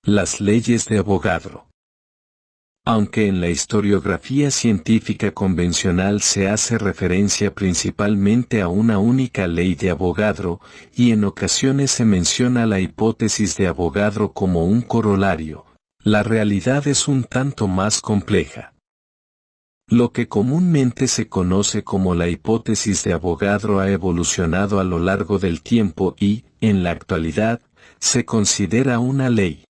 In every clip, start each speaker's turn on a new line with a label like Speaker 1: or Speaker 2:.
Speaker 1: Las leyes de Avogadro. Aunque en la historiografía científica convencional se hace referencia principalmente a una única ley de Avogadro, y en ocasiones se menciona la hipótesis de Avogadro como un corolario, la realidad es un tanto más compleja. Lo que comúnmente se conoce como la hipótesis de Avogadro ha evolucionado a lo largo del tiempo y, en la actualidad, se considera una ley.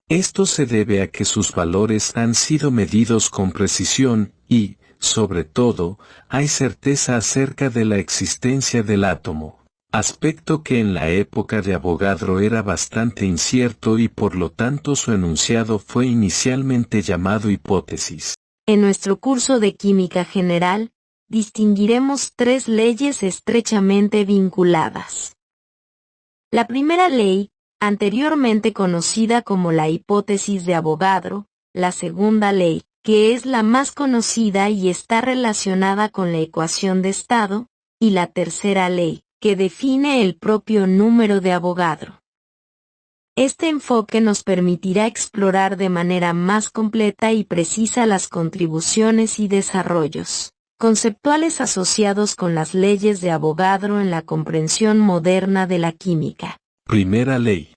Speaker 1: Esto se debe a que sus valores han sido medidos con precisión y, sobre todo, hay certeza acerca de la existencia del átomo, aspecto que en la época de Avogadro era bastante incierto y por lo tanto su enunciado fue inicialmente llamado hipótesis.
Speaker 2: En nuestro curso de Química General, distinguiremos tres leyes estrechamente vinculadas. La primera ley, anteriormente conocida como la hipótesis de Avogadro, la segunda ley, que es la más conocida y está relacionada con la ecuación de estado, y la tercera ley, que define el propio número de Avogadro. Este enfoque nos permitirá explorar de manera más completa y precisa las contribuciones y desarrollos conceptuales asociados con las leyes de Avogadro en la comprensión moderna de la química.
Speaker 1: Primera ley.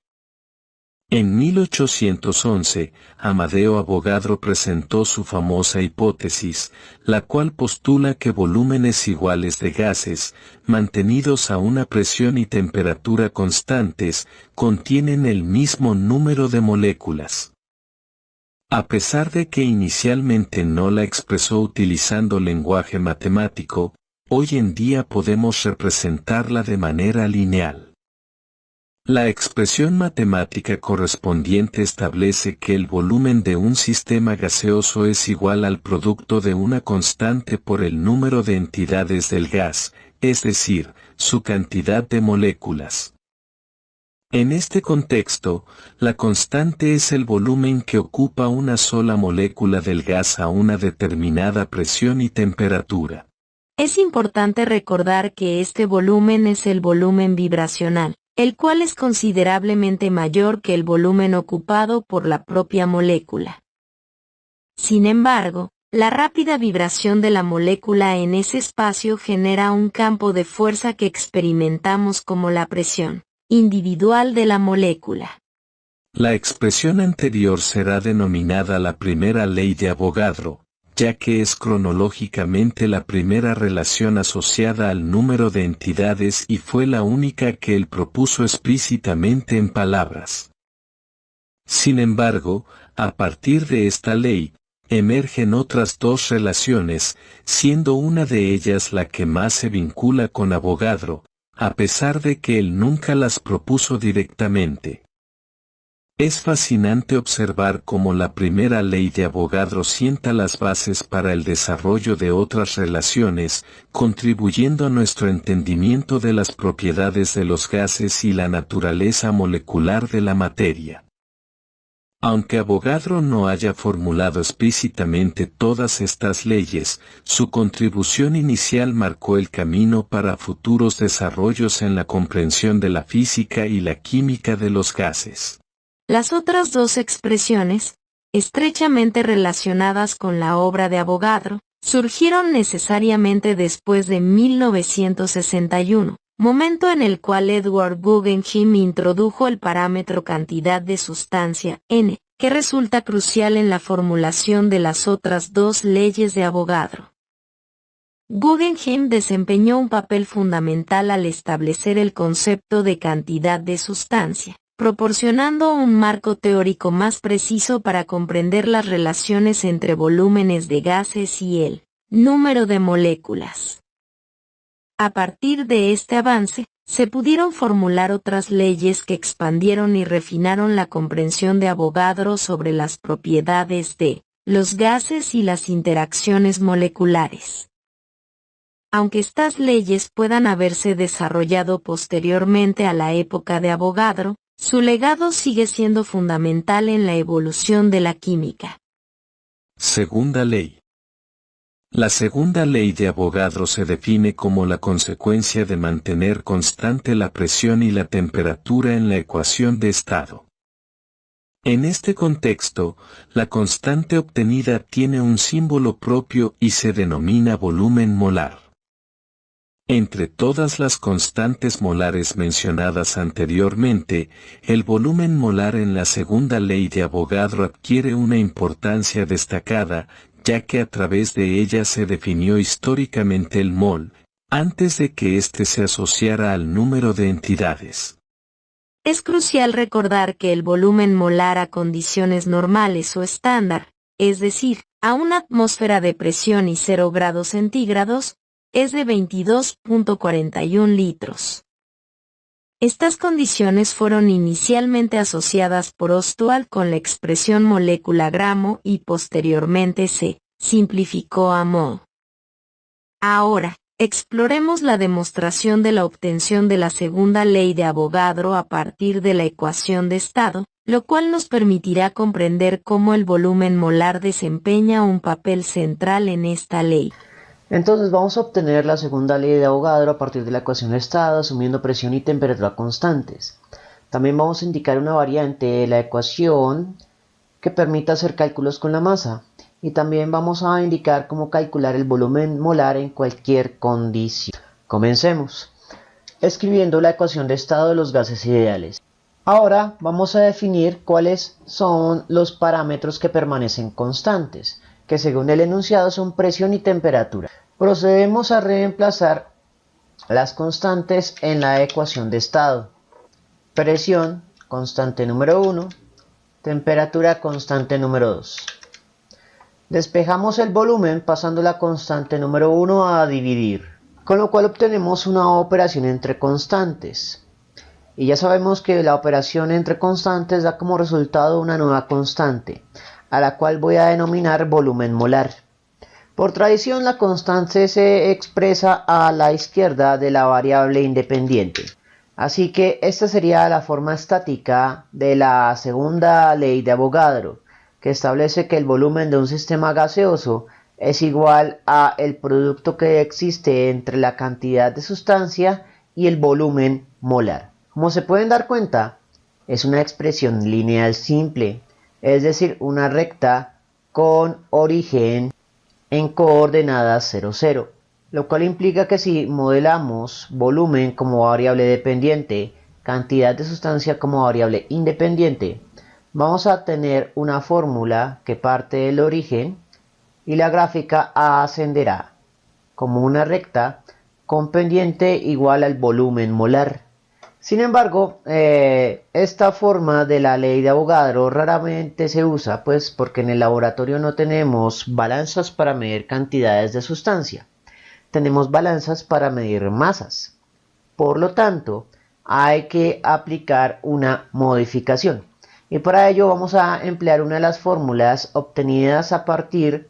Speaker 1: En 1811, Amadeo Avogadro presentó su famosa hipótesis, la cual postula que volúmenes iguales de gases, mantenidos a una presión y temperatura constantes, contienen el mismo número de moléculas. A pesar de que inicialmente no la expresó utilizando lenguaje matemático, hoy en día podemos representarla de manera lineal. La expresión matemática correspondiente establece que el volumen de un sistema gaseoso es igual al producto de una constante por el número de entidades del gas, es decir, su cantidad de moléculas. En este contexto, la constante es el volumen que ocupa una sola molécula del gas a una determinada presión y temperatura.
Speaker 2: Es importante recordar que este volumen es el volumen vibracional, el cual es considerablemente mayor que el volumen ocupado por la propia molécula. Sin embargo, la rápida vibración de la molécula en ese espacio genera un campo de fuerza que experimentamos como la presión individual de la molécula.
Speaker 1: La expresión anterior será denominada la primera ley de Avogadro, ya que es cronológicamente la primera relación asociada al número de entidades y fue la única que él propuso explícitamente en palabras. Sin embargo, a partir de esta ley, emergen otras dos relaciones, siendo una de ellas la que más se vincula con Avogadro, a pesar de que él nunca las propuso directamente. Es fascinante observar cómo la primera ley de Avogadro sienta las bases para el desarrollo de otras relaciones, contribuyendo a nuestro entendimiento de las propiedades de los gases y la naturaleza molecular de la materia. Aunque Avogadro no haya formulado explícitamente todas estas leyes, su contribución inicial marcó el camino para futuros desarrollos en la comprensión de la física y la química de los gases.
Speaker 2: Las otras dos expresiones, estrechamente relacionadas con la obra de Avogadro, surgieron necesariamente después de 1961, momento en el cual Edward Guggenheim introdujo el parámetro cantidad de sustancia, N, que resulta crucial en la formulación de las otras dos leyes de Avogadro. Guggenheim desempeñó un papel fundamental al establecer el concepto de cantidad de sustancia, proporcionando un marco teórico más preciso para comprender las relaciones entre volúmenes de gases y el número de moléculas. A partir de este avance, se pudieron formular otras leyes que expandieron y refinaron la comprensión de Avogadro sobre las propiedades de los gases y las interacciones moleculares. Aunque estas leyes puedan haberse desarrollado posteriormente a la época de Avogadro, su legado sigue siendo fundamental en la evolución de la química.
Speaker 1: Segunda ley. La segunda ley de Avogadro se define como la consecuencia de mantener constante la presión y la temperatura en la ecuación de estado. En este contexto, la constante obtenida tiene un símbolo propio y se denomina volumen molar. Entre todas las constantes molares mencionadas anteriormente, el volumen molar en la segunda ley de Avogadro adquiere una importancia destacada, ya que a través de ella se definió históricamente el mol, antes de que éste se asociara al número de entidades.
Speaker 2: Es crucial recordar que el volumen molar a condiciones normales o estándar, es decir, a una atmósfera de presión y 0 grados centígrados, es de 22.41 litros. Estas condiciones fueron inicialmente asociadas por Ostwald con la expresión molécula gramo y posteriormente se simplificó a mol. Ahora, exploremos la demostración de la obtención de la segunda ley de Avogadro a partir de la ecuación de estado, lo cual nos permitirá comprender cómo el volumen molar desempeña un papel central en esta ley.
Speaker 3: Entonces vamos a obtener la segunda ley de Avogadro a partir de la ecuación de estado, asumiendo presión y temperatura constantes. También vamos a indicar una variante de la ecuación que permita hacer cálculos con la masa. Y también vamos a indicar cómo calcular el volumen molar en cualquier condición. Comencemos. Escribiendo la ecuación de estado de los gases ideales. Ahora vamos a definir cuáles son los parámetros que permanecen constantes, que según el enunciado son presión y temperatura. Procedemos a reemplazar las constantes en la ecuación de estado. Presión, constante número 1, temperatura, constante número 2. Despejamos el volumen pasando la constante número 1 a dividir, con lo cual obtenemos una operación entre constantes. Y ya sabemos que la operación entre constantes da como resultado una nueva constante, a la cual voy a denominar volumen molar. Por tradición, la constante se expresa a la izquierda de la variable independiente. Así que esta sería la forma estática de la segunda ley de Avogadro, que establece que el volumen de un sistema gaseoso es igual a el producto que existe entre la cantidad de sustancia y el volumen molar. Como se pueden dar cuenta, es una expresión lineal simple, es decir, una recta con origen en coordenadas 0, 0, lo cual implica que si modelamos volumen como variable dependiente, cantidad de sustancia como variable independiente, vamos a tener una fórmula que parte del origen y la gráfica ascenderá como una recta con pendiente igual al volumen molar. Sin embargo, esta forma de la ley de Avogadro raramente se usa, pues porque en el laboratorio no tenemos balanzas para medir cantidades de sustancia. Tenemos balanzas para medir masas. Por lo tanto, hay que aplicar una modificación. Y para ello vamos a emplear una de las fórmulas obtenidas a partir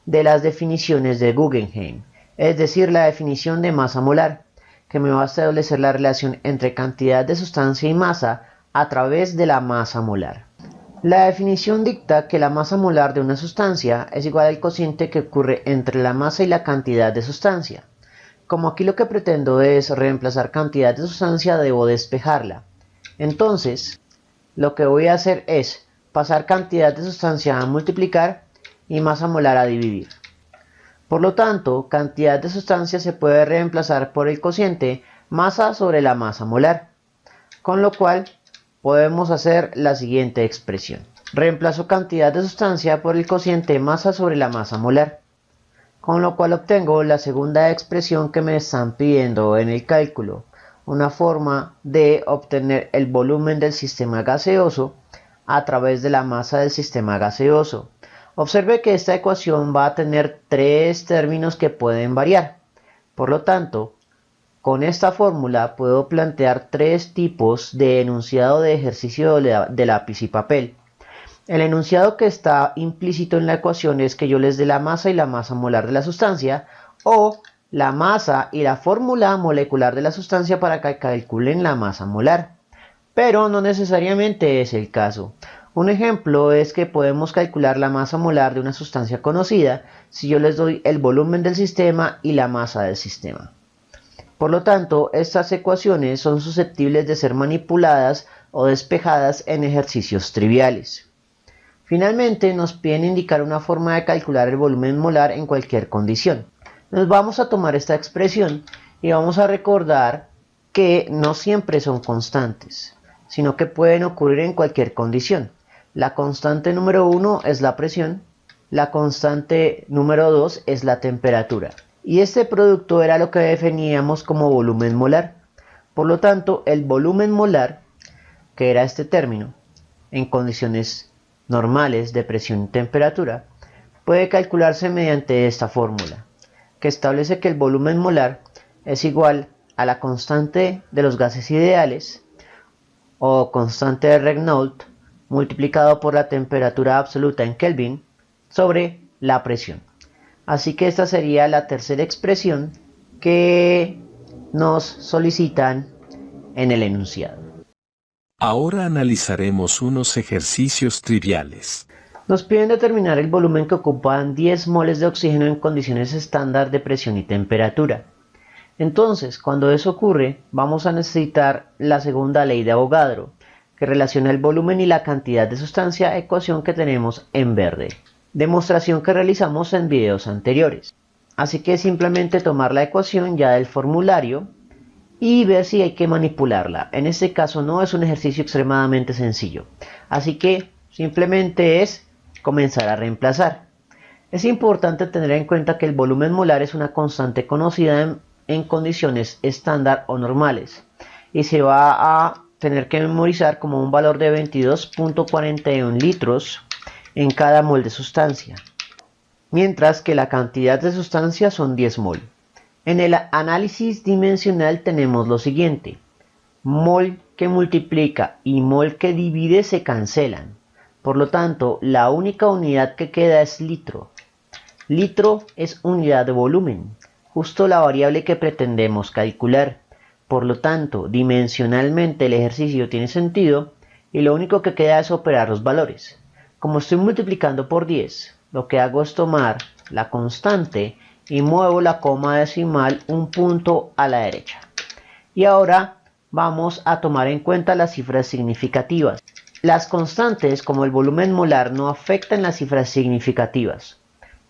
Speaker 3: de las definiciones de Guggenheim, es decir, la definición de masa molar, que me va a establecer la relación entre cantidad de sustancia y masa a través de la masa molar. La definición dicta que la masa molar de una sustancia es igual al cociente que ocurre entre la masa y la cantidad de sustancia. Como aquí lo que pretendo es reemplazar cantidad de sustancia, debo despejarla. Entonces, lo que voy a hacer es pasar cantidad de sustancia a multiplicar y masa molar a dividir. Por lo tanto, cantidad de sustancia se puede reemplazar por el cociente masa sobre la masa molar, con lo cual podemos hacer la siguiente expresión. Reemplazo cantidad de sustancia por el cociente masa sobre la masa molar, con lo cual obtengo la segunda expresión que me están pidiendo en el cálculo, una forma de obtener el volumen del sistema gaseoso a través de la masa del sistema gaseoso. Observe que esta ecuación va a tener tres términos que pueden variar. Por lo tanto, con esta fórmula puedo plantear tres tipos de enunciado de ejercicio de lápiz y papel. El enunciado que está implícito en la ecuación es que yo les dé la masa y la masa molar de la sustancia, o la masa y la fórmula molecular de la sustancia para que calculen la masa molar. Pero no necesariamente es el caso. Un ejemplo es que podemos calcular la masa molar de una sustancia conocida si yo les doy el volumen del sistema y la masa del sistema. Por lo tanto, estas ecuaciones son susceptibles de ser manipuladas o despejadas en ejercicios triviales. Finalmente, nos piden indicar una forma de calcular el volumen molar en cualquier condición. Nos vamos a tomar esta expresión y vamos a recordar que no siempre son constantes, sino que pueden ocurrir en cualquier condición. La constante número 1 es la presión, la constante número 2 es la temperatura. Y este producto era lo que definíamos como volumen molar. Por lo tanto, el volumen molar, que era este término, en condiciones normales de presión y temperatura, puede calcularse mediante esta fórmula, que establece que el volumen molar es igual a la constante de los gases ideales, o constante de Regnault, multiplicado por la temperatura absoluta en Kelvin, sobre la presión. Así que esta sería la tercera expresión que nos solicitan en el enunciado.
Speaker 1: Ahora analizaremos unos ejercicios triviales.
Speaker 3: Nos piden determinar el volumen que ocupan 10 moles de oxígeno en condiciones estándar de presión y temperatura. Entonces, cuando eso ocurre, vamos a necesitar la segunda ley de Avogadro, que relaciona el volumen y la cantidad de sustancia, ecuación que tenemos en verde. Demostración que realizamos en videos anteriores. Así que simplemente tomar la ecuación ya del formulario y ver si hay que manipularla. En este caso no es un ejercicio extremadamente sencillo. Así que simplemente es comenzar a reemplazar. Es importante tener en cuenta que el volumen molar es una constante conocida en condiciones estándar o normales y se va a tener que memorizar como un valor de 22.41 litros en cada mol de sustancia, mientras que la cantidad de sustancia son 10 mol. En el análisis dimensional tenemos lo siguiente: mol que multiplica y mol que divide se cancelan, por lo tanto la única unidad que queda es litro. Litro es unidad de volumen, justo la variable que pretendemos calcular. Por lo tanto, dimensionalmente el ejercicio tiene sentido y lo único que queda es operar los valores. Como estoy multiplicando por 10, lo que hago es tomar la constante y muevo la coma decimal un punto a la derecha. Y ahora vamos a tomar en cuenta las cifras significativas. Las constantes, como el volumen molar, no afectan las cifras significativas.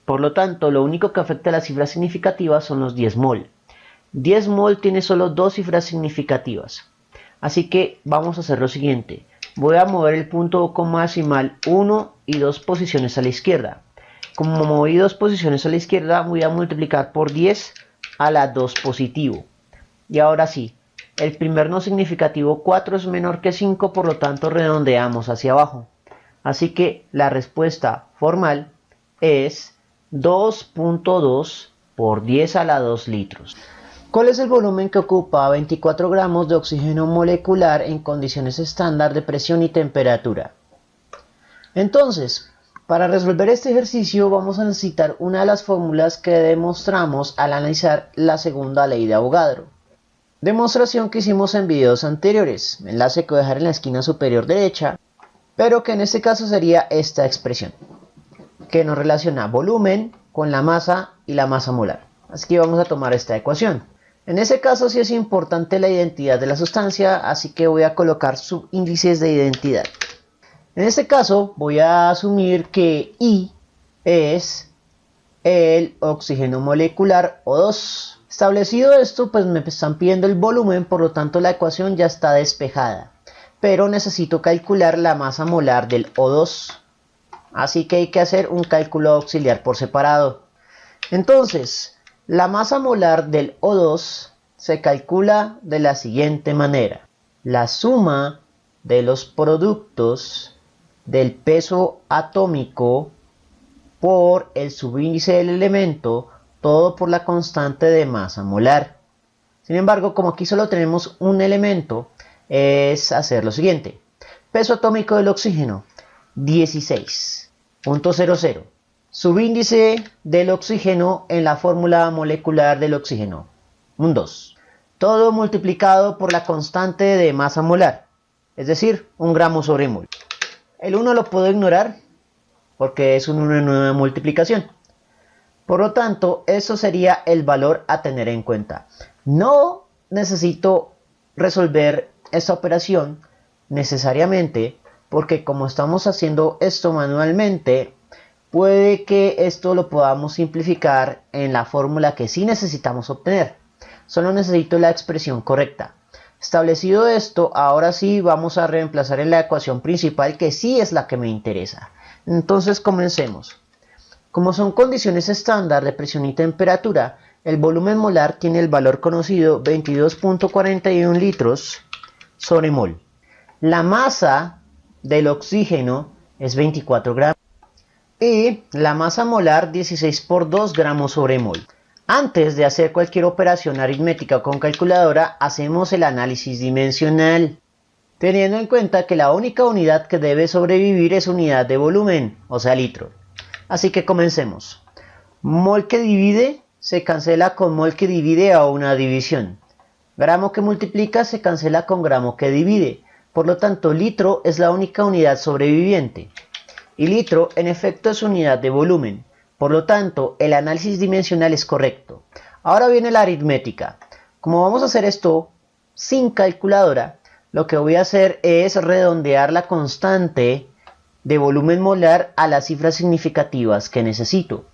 Speaker 3: Por lo tanto, lo único que afecta a las cifras significativas son los 10 mol. 10 mol tiene solo dos cifras significativas. Así que vamos a hacer lo siguiente. Voy a mover el punto coma decimal 1 y 2 posiciones a la izquierda. Como moví 2 posiciones a la izquierda, voy a multiplicar por 10 a la 2 positivo. Y ahora sí, el primer no significativo 4 es menor que 5, por lo tanto redondeamos hacia abajo. Así que la respuesta formal es 2.2 por 10 a la 2 litros. ¿Cuál es el volumen que ocupa 24 gramos de oxígeno molecular en condiciones estándar de presión y temperatura? Entonces, para resolver este ejercicio vamos a necesitar una de las fórmulas que demostramos al analizar la segunda ley de Avogadro. Demostración que hicimos en videos anteriores, enlace que voy a dejar en la esquina superior derecha, pero que en este caso sería esta expresión, que nos relaciona volumen con la masa y la masa molar. Así que vamos a tomar esta ecuación. En ese caso sí es importante la identidad de la sustancia, así que voy a colocar subíndices de identidad. En este caso voy a asumir que I es el oxígeno molecular O2. Establecido esto, pues me están pidiendo el volumen, por lo tanto la ecuación ya está despejada. Pero necesito calcular la masa molar del O2. Así que hay que hacer un cálculo auxiliar por separado. Entonces, la masa molar del O2 se calcula de la siguiente manera. La suma de los productos del peso atómico por el subíndice del elemento, todo por la constante de masa molar. Sin embargo, como aquí solo tenemos un elemento, es hacer lo siguiente. Peso atómico del oxígeno, 16.00. Subíndice del oxígeno en la fórmula molecular del oxígeno, un 2. Todo multiplicado por la constante de masa molar, es decir, 1 gramo sobre mol. El 1 lo puedo ignorar porque es un 1 en nueva multiplicación. Por lo tanto, eso sería el valor a tener en cuenta. No necesito resolver esta operación necesariamente, porque como estamos haciendo esto manualmente, puede que esto lo podamos simplificar en la fórmula que sí necesitamos obtener. Solo necesito la expresión correcta. Establecido esto, ahora sí vamos a reemplazar en la ecuación principal, que sí es la que me interesa. Entonces comencemos. Como son condiciones estándar de presión y temperatura, el volumen molar tiene el valor conocido 22.41 litros sobre mol. La masa del oxígeno es 24 gramos y la masa molar 16 por 2 gramos sobre mol. Antes de hacer cualquier operación aritmética con calculadora, hacemos el análisis dimensional, teniendo en cuenta que la única unidad que debe sobrevivir es unidad de volumen, o sea litro. Así que comencemos. Mol que divide se cancela con mol que divide a una división. Gramo que multiplica se cancela con gramo que divide. Por lo tanto, litro es la única unidad sobreviviente. Y litro en efecto es unidad de volumen. Por lo tanto, el análisis dimensional es correcto. Ahora viene la aritmética. Como vamos a hacer esto sin calculadora, lo que voy a hacer es redondear la constante de volumen molar a las cifras significativas que necesito.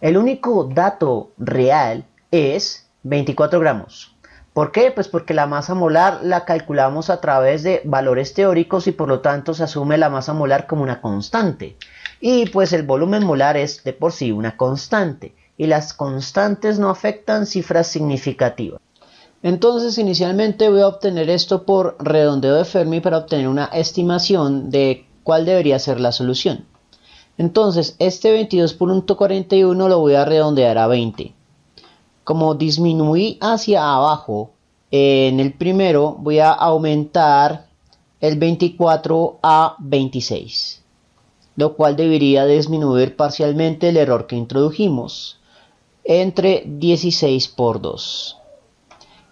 Speaker 3: El único dato real es 24 gramos. ¿Por qué? Pues porque la masa molar la calculamos a través de valores teóricos y por lo tanto se asume la masa molar como una constante. Y pues el volumen molar es de por sí una constante, y las constantes no afectan cifras significativas. Entonces inicialmente voy a obtener esto por redondeo de Fermi para obtener una estimación de cuál debería ser la solución. Entonces este 22.41 lo voy a redondear a 20. Como disminuí hacia abajo, en el primero voy a aumentar el 24 a 26. Lo cual debería disminuir parcialmente el error que introdujimos, entre 16 por 2.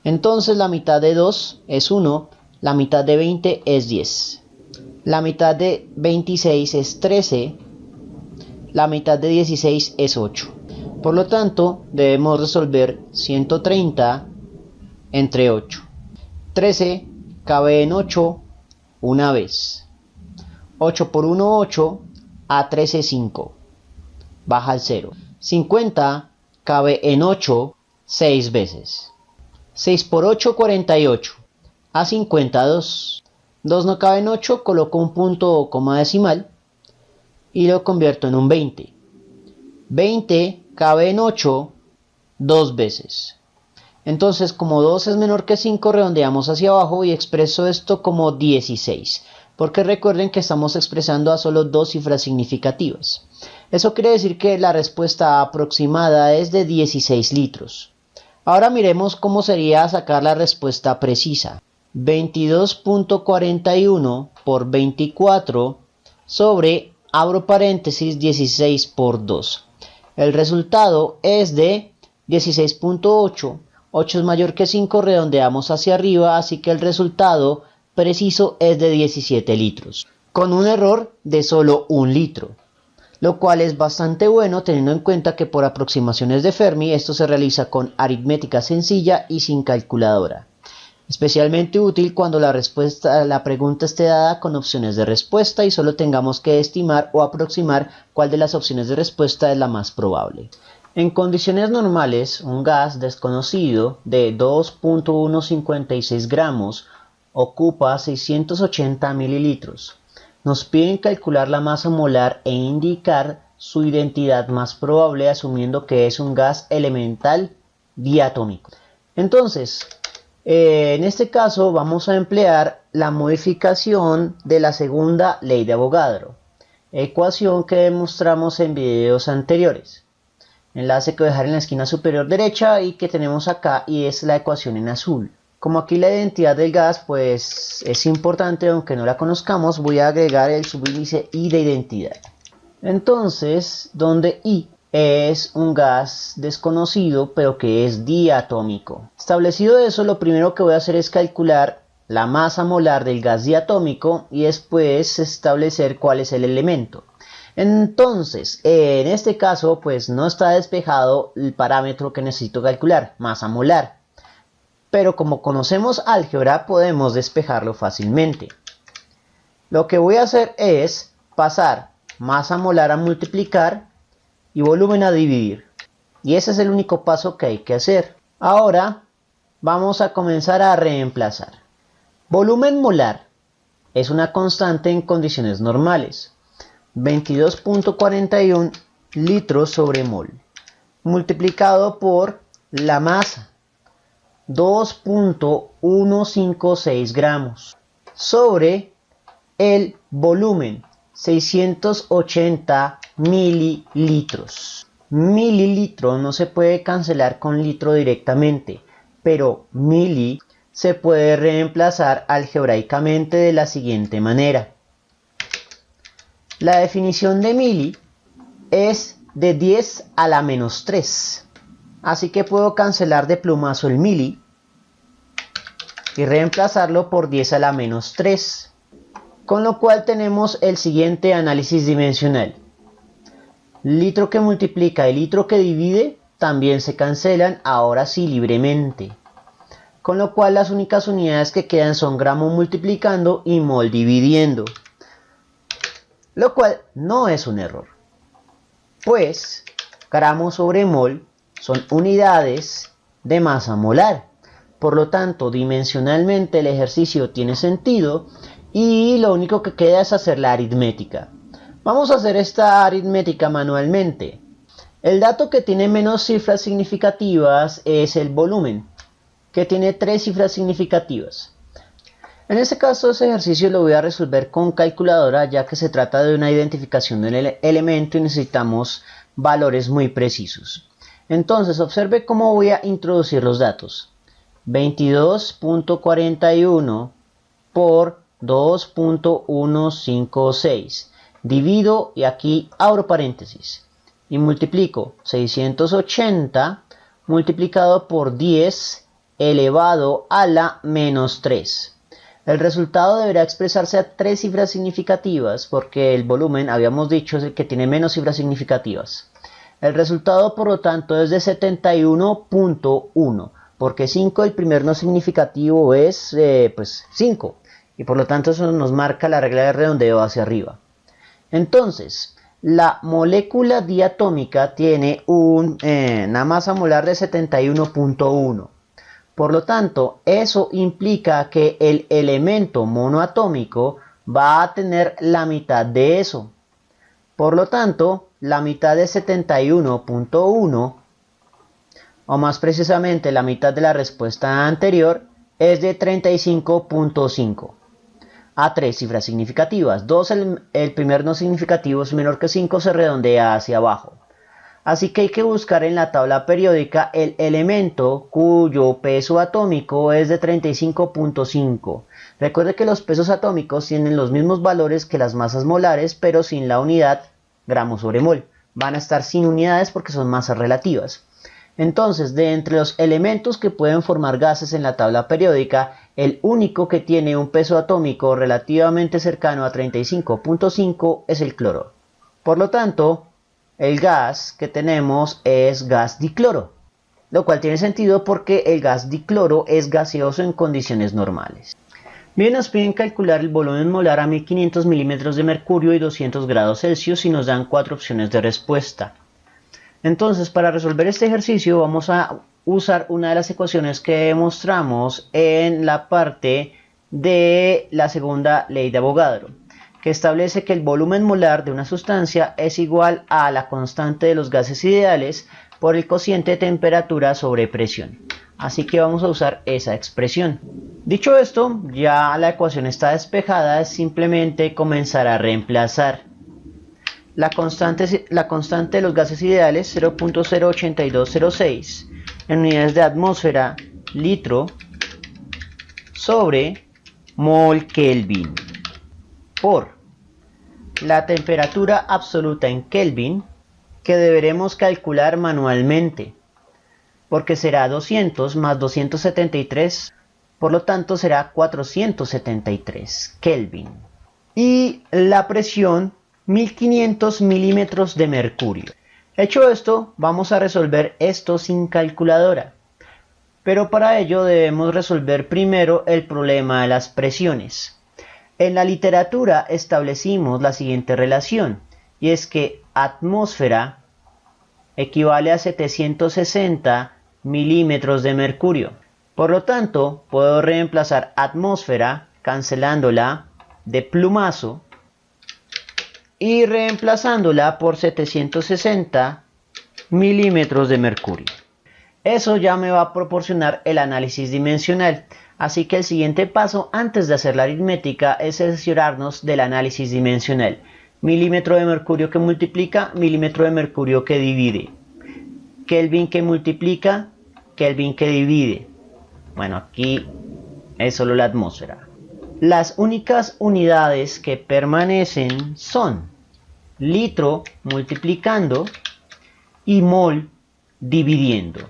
Speaker 3: Entonces la mitad de 2 es 1, la mitad de 20 es 10, la mitad de 26 es 13, la mitad de 16 es 8. Por lo tanto, debemos resolver 130 entre 8. 13 cabe en 8 una vez. 8 por 1, 8. A 13, 5. Baja al 0. 50 cabe en 8 6 veces. 6 por 8, 48. A 50, 2. 2 no cabe en 8, coloco un punto o coma decimal y lo convierto en un 20. 20 cabe en 8 2 veces. Entonces, como 2 es menor que 5, redondeamos hacia abajo y expreso esto como 16. Porque recuerden que estamos expresando a solo dos cifras significativas. Eso quiere decir que la respuesta aproximada es de 16 litros. Ahora miremos cómo sería sacar la respuesta precisa. 22.41 por 24 sobre, abro paréntesis, 16 por 2. El resultado es de 16.8. 8 es mayor que 5, redondeamos hacia arriba, así que el resultado preciso es de 17 litros, con un error de solo 1 litro, lo cual es bastante bueno teniendo en cuenta que por aproximaciones de Fermi esto se realiza con aritmética sencilla y sin calculadora. Especialmente útil cuando la pregunta esté dada con opciones de respuesta y solo tengamos que estimar o aproximar cuál de las opciones de respuesta es la más probable. En condiciones normales, un gas desconocido de 2.156 gramos ocupa 680 mililitros. Nos piden calcular la masa molar e indicar su identidad más probable asumiendo que es un gas elemental diatómico. Entonces, en este caso vamos a emplear la modificación de la segunda ley de Avogadro, ecuación que demostramos en videos anteriores. Enlace que voy a dejar en la esquina superior derecha y que tenemos acá, y es la ecuación en azul. Como aquí la identidad del gas pues es importante, aunque no la conozcamos, voy a agregar el subíndice I de identidad. Entonces, donde I es un gas desconocido pero que es diatómico. Establecido eso, lo primero que voy a hacer es calcular la masa molar del gas diatómico y después establecer cuál es el elemento. Entonces, en este caso pues no está despejado el parámetro que necesito calcular, masa molar. Pero como conocemos álgebra podemos despejarlo fácilmente. Lo que voy a hacer es pasar masa molar a multiplicar y volumen a dividir. Y ese es el único paso que hay que hacer. Ahora vamos a comenzar a reemplazar. Volumen molar es una constante en condiciones normales. 22.41 litros sobre mol. Multiplicado por la masa. 2.156 gramos. Sobre el volumen. 680 mililitros. Mililitro no se puede cancelar con litro directamente, pero mili se puede reemplazar algebraicamente de la siguiente manera. La definición de mili es de 10 a la menos 3. Así que puedo cancelar de plumazo el mili y reemplazarlo por 10 a la menos 3. Con lo cual tenemos el siguiente análisis dimensional. Litro que multiplica y litro que divide también se cancelan, ahora sí libremente. Con lo cual las únicas unidades que quedan son gramo multiplicando y mol dividiendo. Lo cual no es un error. Pues gramo sobre mol son unidades de masa molar. Por lo tanto, dimensionalmente el ejercicio tiene sentido y lo único que queda es hacer la aritmética. Vamos a hacer esta aritmética manualmente. El dato que tiene menos cifras significativas es el volumen, que tiene 3 cifras significativas. En este caso, ese ejercicio lo voy a resolver con calculadora, ya que se trata de una identificación del elemento y necesitamos valores muy precisos. Entonces, observe cómo voy a introducir los datos. 22.41 por 2.156. Divido y aquí abro paréntesis y multiplico 680 multiplicado por 10 elevado a la menos 3. El resultado deberá expresarse a 3 cifras significativas porque el volumen, habíamos dicho, es el que tiene menos cifras significativas. El resultado, por lo tanto, es de 71.1 porque 5, el primer no significativo es 5 y por lo tanto eso nos marca la regla de redondeo hacia arriba. Entonces, la molécula diatómica tiene una masa molar de 71.1. Por lo tanto, eso implica que el elemento monoatómico va a tener la mitad de eso. Por lo tanto, la mitad de 71.1, o más precisamente la mitad de la respuesta anterior, es de 35.5. A 3 cifras significativas. 2, el primer no significativo es menor que 5, se redondea hacia abajo. Así que hay que buscar en la tabla periódica el elemento cuyo peso atómico es de 35.5. Recuerde que los pesos atómicos tienen los mismos valores que las masas molares, pero sin la unidad gramo sobre mol. Van a estar sin unidades porque son masas relativas. Entonces, de entre los elementos que pueden formar gases en la tabla periódica, el único que tiene un peso atómico relativamente cercano a 35.5 es el cloro. Por lo tanto, el gas que tenemos es gas dicloro, lo cual tiene sentido porque el gas dicloro es gaseoso en condiciones normales. Bien, nos piden calcular el volumen molar a 1500 milímetros de mercurio y 200 grados Celsius y nos dan 4 opciones de respuesta. Entonces, para resolver este ejercicio vamos a usar una de las ecuaciones que mostramos en la parte de la segunda ley de Avogadro, que establece que el volumen molar de una sustancia es igual a la constante de los gases ideales por el cociente de temperatura sobre presión. Así que vamos a usar esa expresión. Dicho esto, ya la ecuación está despejada, es simplemente comenzar a reemplazar. La constante de los gases ideales, 0.08206, en unidades de atmósfera, litro, sobre mol Kelvin, por la temperatura absoluta en Kelvin, que deberemos calcular manualmente, porque será 200 más 273, por lo tanto será 473 Kelvin. Y la presión, 1500 milímetros de mercurio. Hecho esto, vamos a resolver esto sin calculadora. Pero para ello debemos resolver primero el problema de las presiones. En la literatura establecimos la siguiente relación, y es que atmósfera equivale a 760 milímetros de mercurio. Por lo tanto, puedo reemplazar atmósfera cancelándola de plumazo y reemplazándola por 760 milímetros de mercurio. Eso ya me va a proporcionar el análisis dimensional. Así que el siguiente paso antes de hacer la aritmética es cerciorarnos del análisis dimensional. Milímetro de mercurio que multiplica, milímetro de mercurio que divide. Kelvin que multiplica, Kelvin que divide. Bueno, aquí es solo la atmósfera. Las únicas unidades que permanecen son litro multiplicando y mol dividiendo.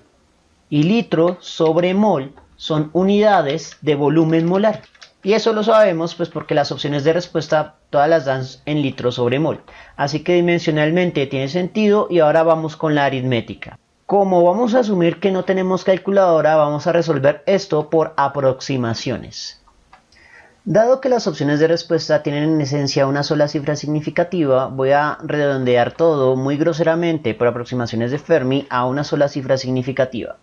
Speaker 3: Y litro sobre mol son unidades de volumen molar. Y eso lo sabemos pues porque las opciones de respuesta todas las dan en litro sobre mol. Así que dimensionalmente tiene sentido y ahora vamos con la aritmética. Como vamos a asumir que no tenemos calculadora, vamos a resolver esto por aproximaciones. Dado que las opciones de respuesta tienen en esencia una sola cifra significativa, voy a redondear todo muy groseramente por aproximaciones de Fermi a una sola cifra significativa.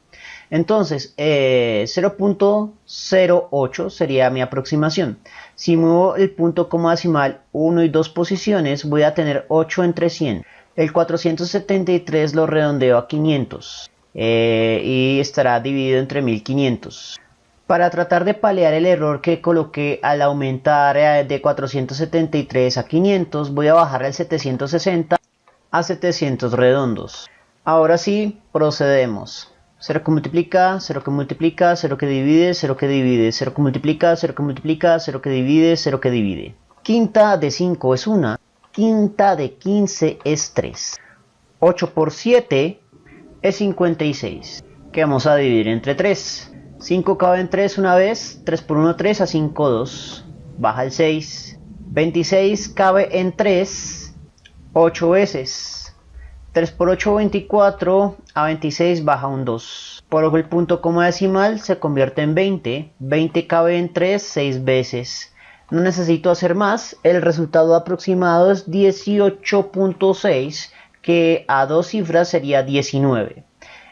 Speaker 3: Entonces, 0.08 sería mi aproximación. Si muevo el punto como decimal 1 y 2 posiciones, voy a tener 8 entre 100. El 473 lo redondeo a 500 y estará dividido entre 1500. Para tratar de paliar el error que coloqué al aumentar de 473 a 500, voy a bajar el 760 a 700 redondos. Ahora sí, procedemos. 0 que multiplica, 0 que multiplica, 0 que divide, 0 que divide, 0 que multiplica, 0 que multiplica, 0 que divide, 0 que divide. Quinta de 5 es 1, quinta de 15 es 3. 8 por 7 es 56, que vamos a dividir entre 3. 5 cabe en 3 una vez, 3 por 1 3, a 5 2, baja el 6. 26 cabe en 3, 8 veces. 3 por 8, 24, a 26 baja un 2. Por el punto coma decimal se convierte en 20. 20 cabe en 3, 6 veces. No necesito hacer más. El resultado aproximado es 18.6, que a dos cifras sería 19.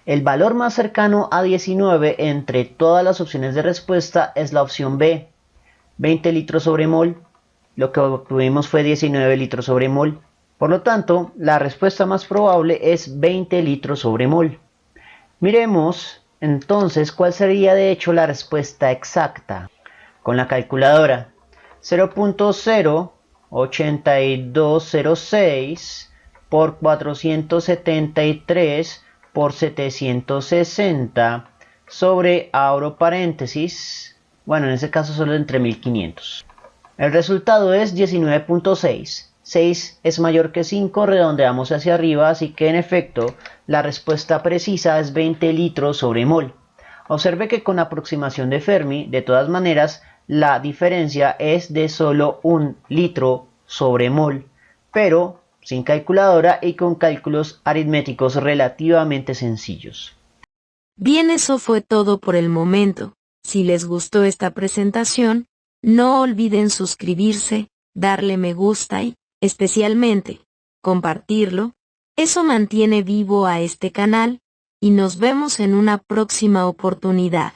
Speaker 3: El valor más cercano a 19 entre todas las opciones de respuesta es la opción B, 20 litros sobre mol. Lo que obtuvimos fue 19 litros sobre mol. Por lo tanto, la respuesta más probable es 20 litros sobre mol. Miremos entonces cuál sería de hecho la respuesta exacta. Con la calculadora, 0.08206 por 473 por 760 sobre, abro paréntesis, bueno, en ese caso solo entre 1500. El resultado es 19.6. 6 es mayor que 5, redondeamos hacia arriba, así que en efecto la respuesta precisa es 20 litros sobre mol. Observe que con aproximación de Fermi, de todas maneras, la diferencia es de solo 1 litro sobre mol, pero sin calculadora y con cálculos aritméticos relativamente sencillos.
Speaker 2: Bien, eso fue todo por el momento. Si les gustó esta presentación, no olviden suscribirse, darle me gusta y, especialmente, compartirlo. Eso mantiene vivo a este canal, y nos vemos en una próxima oportunidad.